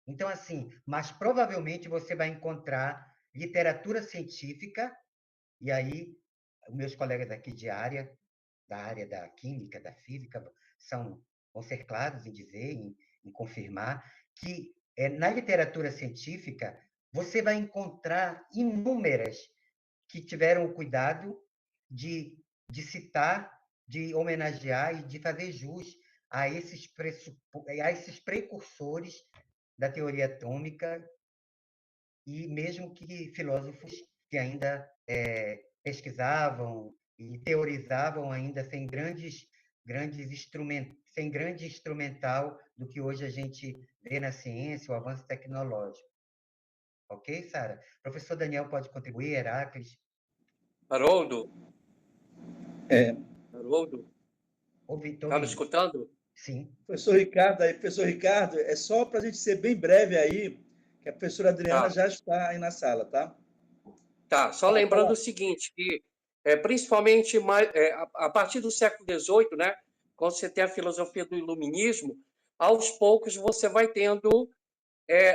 Então, assim, mas provavelmente você vai encontrar literatura científica, e aí meus colegas aqui da área da química, da física, vão ser claros em dizer, em confirmar, que na literatura científica você vai encontrar inúmeras que tiveram o cuidado de citar, de homenagear e de fazer jus a esses precursores da teoria atômica e mesmo que filósofos que ainda pesquisavam e teorizavam ainda sem sem grande instrumental do que hoje a gente vê na ciência, o avanço tecnológico. Ok, Sara? Professor Daniel pode contribuir, Heracles? Haroldo? É. Haroldo? Está me escutando? Sim. Professor Ricardo, é só para a gente ser bem breve aí, que a professora Adriana já está aí na sala, tá? Tá, só lembrando o seguinte, que principalmente a partir do século XVIII, né, quando você tem a filosofia do iluminismo, aos poucos você vai tendo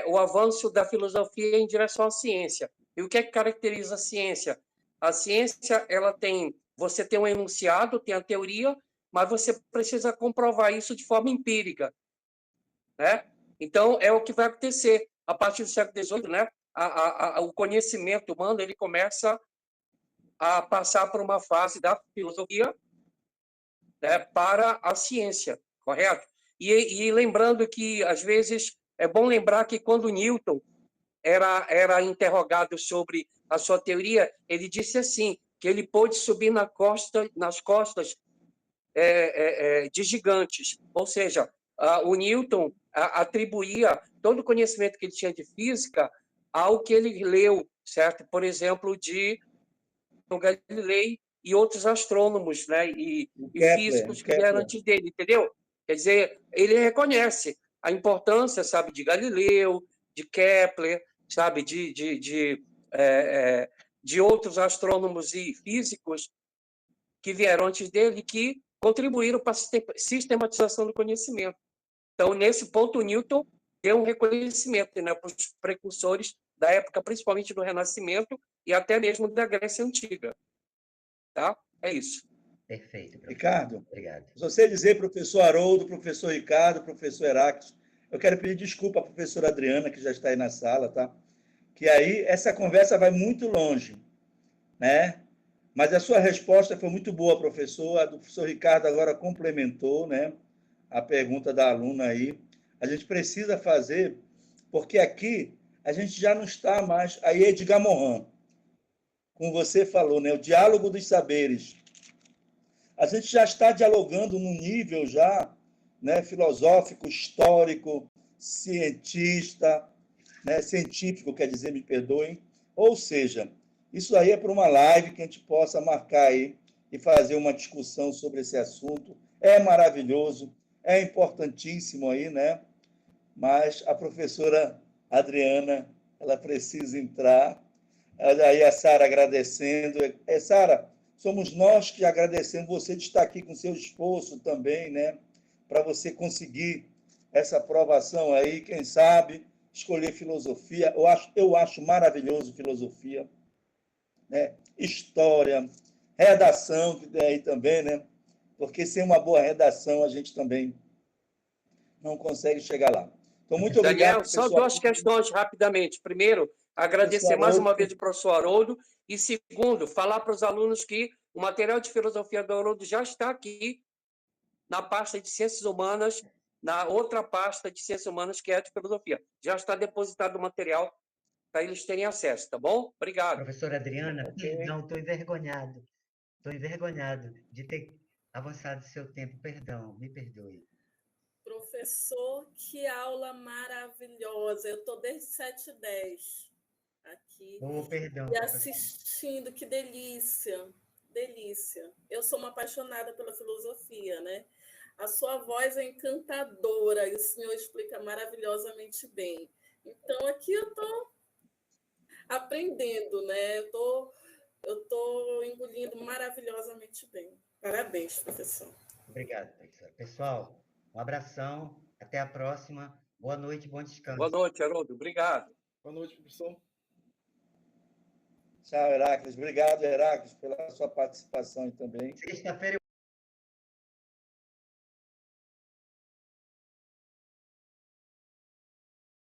o avanço da filosofia em direção à ciência. E o que é que caracteriza a ciência? A ciência, você tem um enunciado, tem a teoria, mas você precisa comprovar isso de forma empírica, né? Então, é o que vai acontecer. A partir do século XVIII, né, o conhecimento humano ele começa a passar por uma fase da filosofia, né, para a ciência, correto? E lembrando que, às vezes, é bom lembrar que quando Newton era interrogado sobre a sua teoria, ele disse assim, que ele pôde subir nas costas de gigantes. Ou seja, o Newton atribuía todo o conhecimento que ele tinha de física ao que ele leu, certo? Por exemplo, de Galilei e outros astrônomos, né? E físicos que vieram antes dele, entendeu? Quer dizer, ele reconhece a importância, sabe, de Galileu, de Kepler, sabe, de outros astrônomos e físicos que vieram antes dele, que contribuíram para a sistematização do conhecimento. Então, nesse ponto, o Newton deu um reconhecimento, né, para os precursores da época, principalmente do Renascimento e até mesmo da Grécia Antiga. Tá? É isso. Perfeito, professor. Ricardo, Obrigado. Se você dizer professor Haroldo, professor Ricardo, professor Heracles, eu quero pedir desculpa à professora Adriana, que já está aí na sala, tá? Que aí essa conversa vai muito longe, né? Mas a sua resposta foi muito boa, professor. A do professor Ricardo agora complementou, né, a pergunta da aluna aí. A gente precisa fazer, porque aqui a gente já não está mais... Aí Edgar Morin, como você falou, né, o diálogo dos saberes. A gente já está dialogando num nível já, né, filosófico, histórico, cientista, né, científico, quer dizer, me perdoem. Ou seja, isso aí é para uma live que a gente possa marcar aí e fazer uma discussão sobre esse assunto. É maravilhoso, é importantíssimo aí, né? Mas a professora Adriana, ela precisa entrar. Aí a Sara agradecendo. Sara, somos nós que agradecemos você de estar aqui com seu esforço também, né? Para você conseguir essa aprovação aí, quem sabe, escolher filosofia. Eu acho maravilhoso filosofia. né? História, redação, que tem aí também, né? Porque sem uma boa redação a gente também não consegue chegar lá. Então, muito obrigado, Daniel, só professor. 2 questões rapidamente. Primeiro, agradecer mais uma vez ao professor Haroldo. E segundo, falar para os alunos que o material de filosofia do Haroldo já está aqui na pasta de Ciências Humanas, na outra pasta de Ciências Humanas, que é a de Filosofia. Já está depositado o material para eles terem acesso, tá bom? Obrigado. Professora Adriana, Ok. perdão, estou envergonhado. Estou envergonhado de ter avançado seu tempo. Perdão, me perdoe. Professor, que aula maravilhosa. Eu estou desde 7h10 aqui Oh, perdão, e professor. assistindo, que delícia, delícia. Eu sou uma apaixonada pela filosofia, né? A sua voz é encantadora e o senhor explica maravilhosamente bem. Então, aqui eu estou aprendendo, né? Eu estou engolindo maravilhosamente bem. Parabéns, professor. Obrigado, professora. Pessoal, um abração. Até a próxima. Boa noite, bom descanso. Boa noite, Haroldo. Obrigado. Boa noite, professor. Tchau, Heracles. Obrigado, Heracles, pela sua participação aí também. Sexta-feira